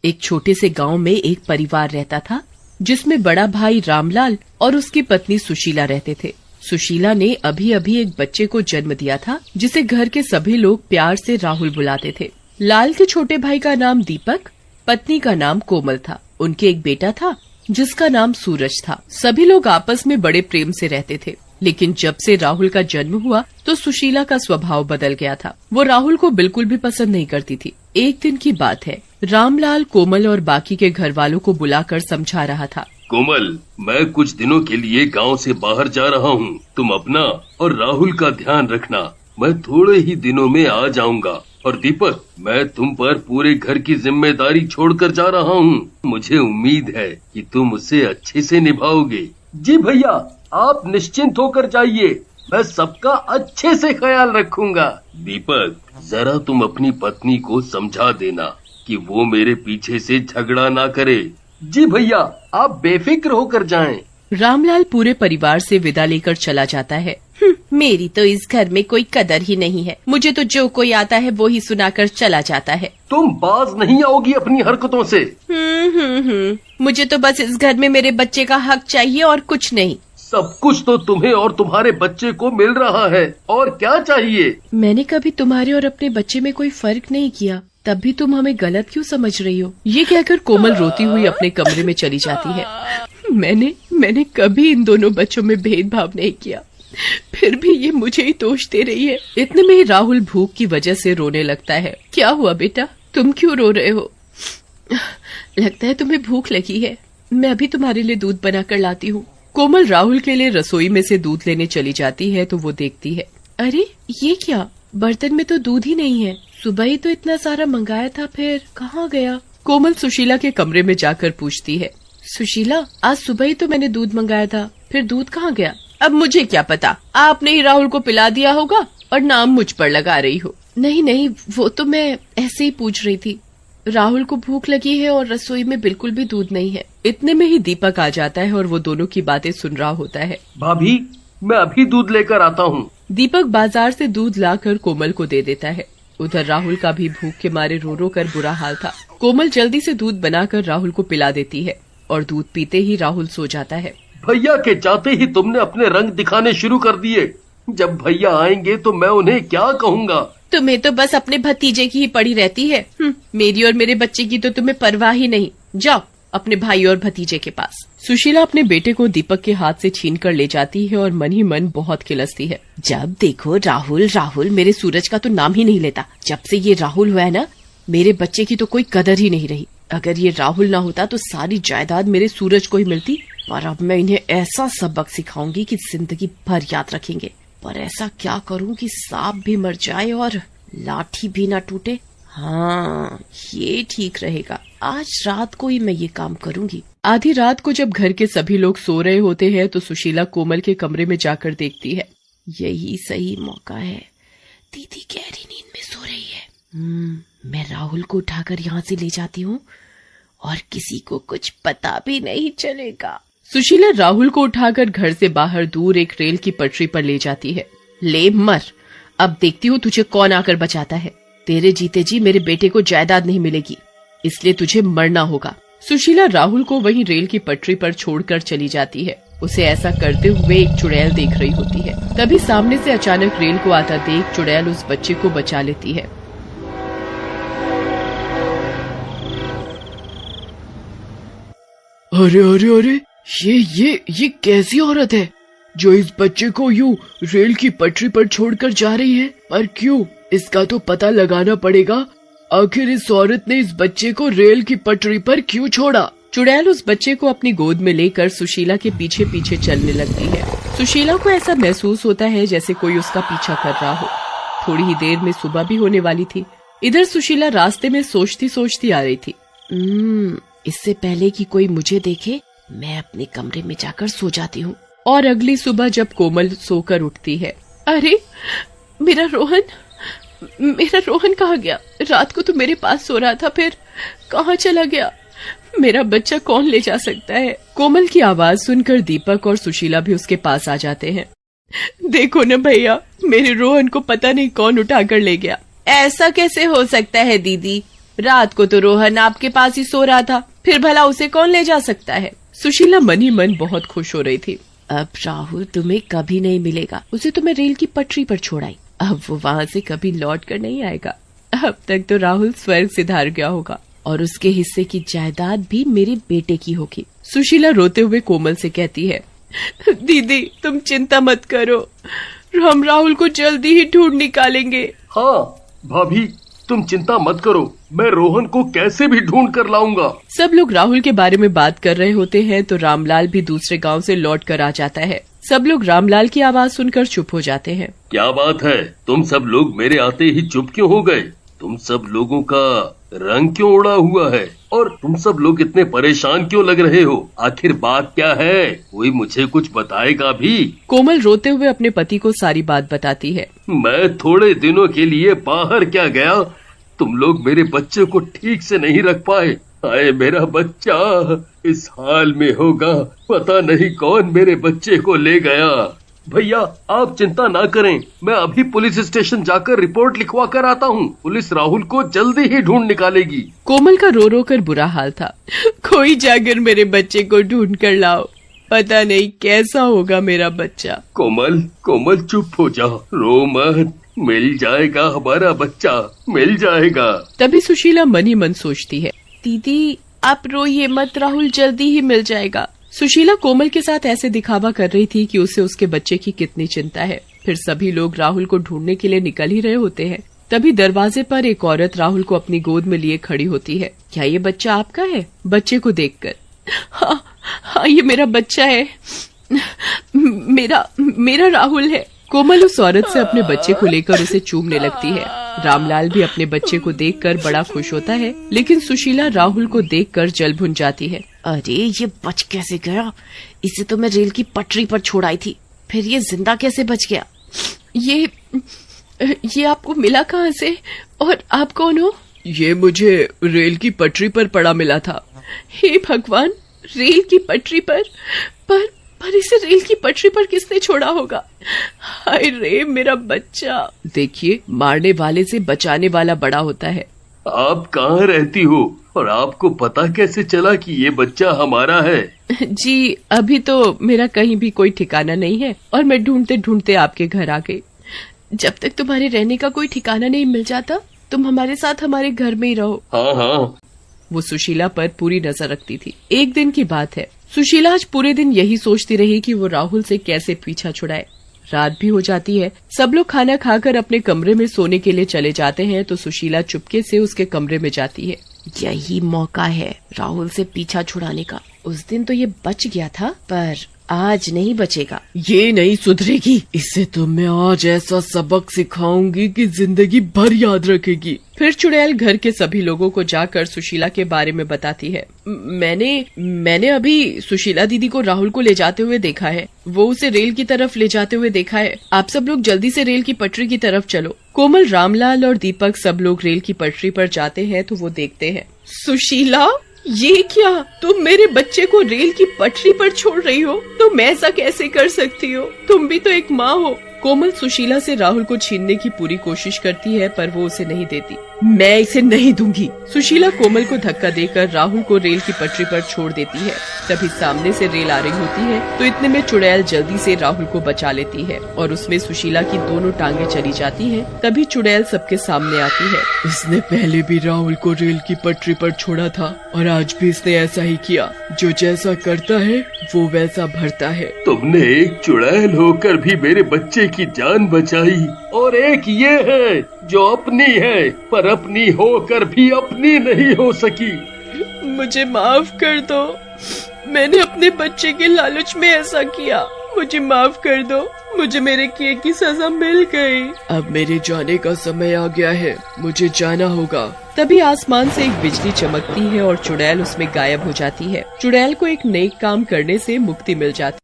एक छोटे से गांव में एक परिवार रहता था जिसमें बड़ा भाई रामलाल और उसकी पत्नी सुशीला रहते थे। सुशीला ने अभी अभी एक बच्चे को जन्म दिया था जिसे घर के सभी लोग प्यार से राहुल बुलाते थे। लाल के छोटे भाई का नाम दीपक, पत्नी का नाम कोमल था। उनके एक बेटा था जिसका नाम सूरज था। सभी लोग आपस में बड़े प्रेम से रहते थे, लेकिन जब से राहुल का जन्म हुआ तो सुशीला का स्वभाव बदल गया था। वो राहुल को बिल्कुल भी पसंद नहीं करती थी। एक दिन की बात है, रामलाल कोमल और बाकी के घर वालों को बुलाकर समझा रहा था। कोमल, मैं कुछ दिनों के लिए गांव से बाहर जा रहा हूँ। तुम अपना और राहुल का ध्यान रखना। मैं थोड़े ही दिनों में आ जाऊंगा। और दीपक, मैं तुम पर पूरे घर की जिम्मेदारी छोड़कर जा रहा हूँ। मुझे उम्मीद है कि तुम उसे अच्छे से निभाओगे। जी भैया, आप निश्चिंत होकर जाइए। मैं सबका अच्छे से ख्याल रखूंगा। दीपक, जरा तुम अपनी पत्नी को समझा देना कि वो मेरे पीछे से झगड़ा ना करे। जी भैया, आप बेफिक्र होकर जाएं। रामलाल पूरे परिवार से विदा लेकर चला जाता है। मेरी तो इस घर में कोई कदर ही नहीं है। मुझे तो जो कोई आता है वो ही सुनाकर चला जाता है। तुम बाज नहीं आओगी अपनी हरकतों से। मुझे तो बस इस घर में मेरे बच्चे का हक चाहिए और कुछ नहीं। सब कुछ तो तुम्हें और तुम्हारे बच्चे को मिल रहा है, और क्या चाहिए? मैंने कभी तुम्हारे और अपने बच्चे में कोई फर्क नहीं किया, तब भी तुम हमें गलत क्यों समझ रही हो? ये कहकर कोमल रोती हुई अपने कमरे में चली जाती है। मैंने कभी इन दोनों बच्चों में भेदभाव नहीं किया, फिर भी ये मुझे ही दोष दे रही है। इतने में ही राहुल भूख की वजह से रोने लगता है। क्या हुआ बेटा, तुम क्यों रो रहे हो? लगता है तुम्हें भूख लगी है। मैं अभी तुम्हारे लिए दूध बनाकर लाती हूँ। कोमल राहुल के लिए रसोई में से दूध लेने चली जाती है तो वो देखती है, अरे ये क्या, बर्तन में तो दूध ही नहीं है। सुबह ही तो इतना सारा मंगाया था, फिर कहाँ गया? कोमल सुशीला के कमरे में जाकर पूछती है, सुशीला, आज सुबह ही तो मैंने दूध मंगाया था, फिर दूध कहाँ गया? अब मुझे क्या पता, आपने ही राहुल को पिला दिया होगा और नाम मुझ पर लगा रही हो। नहीं, वो तो मैं ऐसे ही पूछ रही थी। राहुल को भूख लगी है और रसोई में बिल्कुल भी दूध नहीं है। इतने में ही दीपक आ जाता है और वो दोनों की बातें सुन रहा होता है। भाभी, मैं अभी दूध लेकर आता हूँ। दीपक बाजार से दूध लाकर कोमल को दे देता है। उधर राहुल का भी भूख के मारे रो रो कर बुरा हाल था। कोमल जल्दी से दूध बनाकर राहुल को पिला देती है और दूध पीते ही राहुल सो जाता है। भैया के जाते ही तुमने अपने रंग दिखाने शुरू कर दिए। जब भैया आएंगे तो मैं उन्हें क्या कहूँगा? तुम्हें तो बस अपने भतीजे की ही पड़ी रहती है। मेरी और मेरे बच्चे की तो तुम्हें परवाह ही नहीं। जाओ अपने भाई और भतीजे के पास। सुशीला अपने बेटे को दीपक के हाथ से छीन कर ले जाती है और मन ही मन बहुत खिलसती है। जब देखो राहुल, मेरे सूरज का तो नाम ही नहीं लेता। जब से ये राहुल हुआ है ना, मेरे बच्चे की तो कोई कदर ही नहीं रही। अगर ये राहुल ना होता तो सारी जायदाद मेरे सूरज को ही मिलती। पर अब मैं इन्हें ऐसा सबक सिखाऊंगी कि जिंदगी भर याद रखेंगे। पर ऐसा क्या करूं कि सांप भी मर जाए और लाठी भी ना टूटे। हाँ, ये ठीक रहेगा। आज रात को ही मैं ये काम करूंगी। आधी रात को जब घर के सभी लोग सो रहे होते हैं तो सुशीला कोमल के कमरे में जाकर देखती है। यही सही मौका है। दीदी गहरी नींद में सो रही है। मैं राहुल को उठाकर यहाँ से ले जाती हूँ और किसी को कुछ पता भी नहीं चलेगा। सुशीला राहुल को उठाकर घर से बाहर दूर एक रेल की पटरी पर ले जाती है। ले मर, अब देखती हूँ तुझे कौन आकर बचाता है। तेरे जीते जी मेरे बेटे को जायदाद नहीं मिलेगी, इसलिए तुझे मरना होगा। सुशीला राहुल को वहीं रेल की पटरी पर छोड़कर चली जाती है। उसे ऐसा करते हुए एक चुड़ैल देख रही होती है। तभी सामने से अचानक रेल को आता देख चुड़ैल उस बच्चे को बचा लेती है। अरे, ये कैसी औरत है जो इस बच्चे को यूं रेल की पटरी पर छोड़कर जा रही है? पर क्यों? इसका तो पता लगाना पड़ेगा। आखिर इस औरत ने इस बच्चे को रेल की पटरी पर क्यों छोड़ा? चुड़ैल उस बच्चे को अपनी गोद में लेकर सुशीला के पीछे पीछे चलने लगती है। सुशीला को ऐसा महसूस होता है जैसे कोई उसका पीछा कर रहा हो। थोड़ी ही देर में सुबह भी होने वाली थी। इधर सुशीला रास्ते में सोचती आ रही थी, इससे पहले कि कोई मुझे देखे मैं अपने कमरे में जाकर सो जाती हूँ। और अगली सुबह जब कोमल सोकर उठती है, अरे मेरा रोहन कहाँ गया? रात को तो मेरे पास सो रहा था, फिर कहाँ चला गया? मेरा बच्चा कौन ले जा सकता है? कोमल की आवाज सुनकर दीपक और सुशीला भी उसके पास आ जाते हैं। देखो न भैया, मेरे रोहन को पता नहीं कौन उठाकर ले गया। ऐसा कैसे हो सकता है दीदी? रात को तो रोहन आपके पास ही सो रहा था, फिर भला उसे कौन ले जा सकता है। सुशीला मन ही मन बहुत खुश हो रही थी। अब राहुल तुम्हें कभी नहीं मिलेगा, उसे तो मैं रेल की पटरी पर छोड़ाई, अब वो वहाँ से कभी लौट कर नहीं आएगा। अब तक तो राहुल स्वर्ग से धार गया होगा और उसके हिस्से की जायदाद भी मेरे बेटे की होगी। सुशीला रोते हुए कोमल से कहती है, दीदी तुम चिंता मत करो, हम राहुल को जल्दी ही ढूंढ निकालेंगे। हाँ भाभी, तुम चिंता मत करो, मैं रोहन को कैसे भी ढूंढ कर लाऊंगा। सब लोग राहुल के बारे में बात कर रहे होते हैं तो रामलाल भी दूसरे गांव से लौट कर आ जाता है। सब लोग रामलाल की आवाज सुनकर चुप हो जाते हैं। क्या बात है, तुम सब लोग मेरे आते ही चुप क्यों हो गए? तुम सब लोगों का रंग क्यों उड़ा हुआ है और तुम सब लोग इतने परेशान क्यों लग रहे हो? आखिर बात क्या है? कोई मुझे कुछ बताएगा भी? कोमल रोते हुए अपने पति को सारी बात बताती है। मैं थोड़े दिनों के लिए बाहर क्या गया, तुम लोग मेरे बच्चे को ठीक से नहीं रख पाए। हाय मेरा बच्चा इस हाल में होगा, पता नहीं कौन मेरे बच्चे को ले गया। भैया आप चिंता ना करें, मैं अभी पुलिस स्टेशन जाकर रिपोर्ट लिखवा कर आता हूँ। पुलिस राहुल को जल्दी ही ढूंढ निकालेगी। कोमल का रो रो कर बुरा हाल था। कोई जाकर मेरे बच्चे को ढूंढ कर लाओ, पता नहीं कैसा होगा मेरा बच्चा। कोमल कोमल चुप हो जा, रो मत, मिल जाएगा हमारा बच्चा, मिल जाएगा। तभी सुशीला मन ही मन सोचती है, दीदी आप रोइए मत, राहुल जल्दी ही मिल जाएगा। सुशीला कोमल के साथ ऐसे दिखावा कर रही थी कि उसे उसके बच्चे की कितनी चिंता है। फिर सभी लोग राहुल को ढूंढने के लिए निकल ही रहे होते हैं। तभी दरवाजे पर एक औरत राहुल को अपनी गोद में लिए खड़ी होती है। क्या ये बच्चा आपका है? बच्चे को देखकर, हाँ ये मेरा बच्चा है, मेरा राहुल है। कोमल उस औरत से अपने बच्चे को लेकर उसे चूमने लगती है। रामलाल भी अपने बच्चे को देखकर बड़ा खुश होता है, लेकिन सुशीला राहुल को देखकर जल भुन जाती है। अरे ये बच कैसे गया? इसे तो मैं रेल की पटरी पर छोड़ाई थी, फिर ये जिंदा कैसे बच गया? ये आपको मिला कहाँ से और आप कौन हो? ये मुझे रेल की पटरी पर पड़ा मिला था। हे भगवान, रेल की पटरी पर इसे रेल की पटरी पर किसने छोड़ा होगा? हाय रे मेरा बच्चा। देखिए, मारने वाले से बचाने वाला बड़ा होता है। आप कहाँ रहती हो और आपको पता कैसे चला कि ये बच्चा हमारा है? जी अभी तो मेरा कहीं भी कोई ठिकाना नहीं है और मैं ढूंढते ढूंढते आपके घर आ गई। जब तक तुम्हारे रहने का कोई ठिकाना नहीं मिल जाता, तुम हमारे साथ हमारे घर में ही रहो। हाँ। वो सुशीला पर पूरी नजर रखती थी। एक दिन की बात है, सुशीला आज पूरे दिन यही सोचती रही कि वो राहुल से कैसे पीछा छुड़ाए। रात भी हो जाती है। सब लोग खाना खाकर अपने कमरे में सोने के लिए चले जाते हैं तो सुशीला चुपके से उसके कमरे में जाती है। यही मौका है राहुल से पीछा छुड़ाने का। उस दिन तो ये बच गया था, पर आज नहीं बचेगा। ये नहीं सुधरेगी, इसे तो मैं आज ऐसा सबक सिखाऊंगी कि जिंदगी भर याद रखेगी। फिर चुड़ैल घर के सभी लोगों को जाकर सुशीला के बारे में बताती है। मैंने अभी सुशीला दीदी को राहुल को ले जाते हुए देखा है, वो उसे रेल की तरफ ले जाते हुए देखा है। आप सब लोग जल्दी से रेल की पटरी की तरफ चलो। कोमल, रामलाल और दीपक सब लोग रेल की पटरी पर जाते हैं तो वो देखते हैं। सुशीला, ये क्या? तुम मेरे बच्चे को रेल की पटरी पर छोड़ रही हो? तुम ऐसा कैसे कर सकती हो? तुम भी तो एक माँ हो। कोमल सुशीला से राहुल को छीनने की पूरी कोशिश करती है पर वो उसे नहीं देती। मैं इसे नहीं दूंगी। सुशीला कोमल को धक्का देकर राहुल को रेल की पटरी पर छोड़ देती है। तभी सामने से रेल आ रही होती है तो इतने में चुड़ैल जल्दी से राहुल को बचा लेती है और उसमें सुशीला की दोनों टांगे चली जाती हैं। तभी चुड़ैल सबके सामने आती है। इसने पहले भी राहुल को रेल की पटरी पर छोड़ा था और आज भी इसने ऐसा ही किया। जो जैसा करता है वो वैसा भरता है। तुमने एक चुड़ैल होकर भी मेरे बच्चे की जान बचाई और एक ये है जो अपनी है पर अपनी होकर भी अपनी नहीं हो सकी। मुझे माफ कर दो, मैंने अपने बच्चे के लालच में ऐसा किया। मुझे माफ कर दो, मुझे मेरे किए की सजा मिल गई। अब मेरे जाने का समय आ गया है, मुझे जाना होगा। तभी आसमान से एक बिजली चमकती है और चुड़ैल उसमें गायब हो जाती है। चुड़ैल को एक नेक काम करने से मुक्ति मिल जाती है।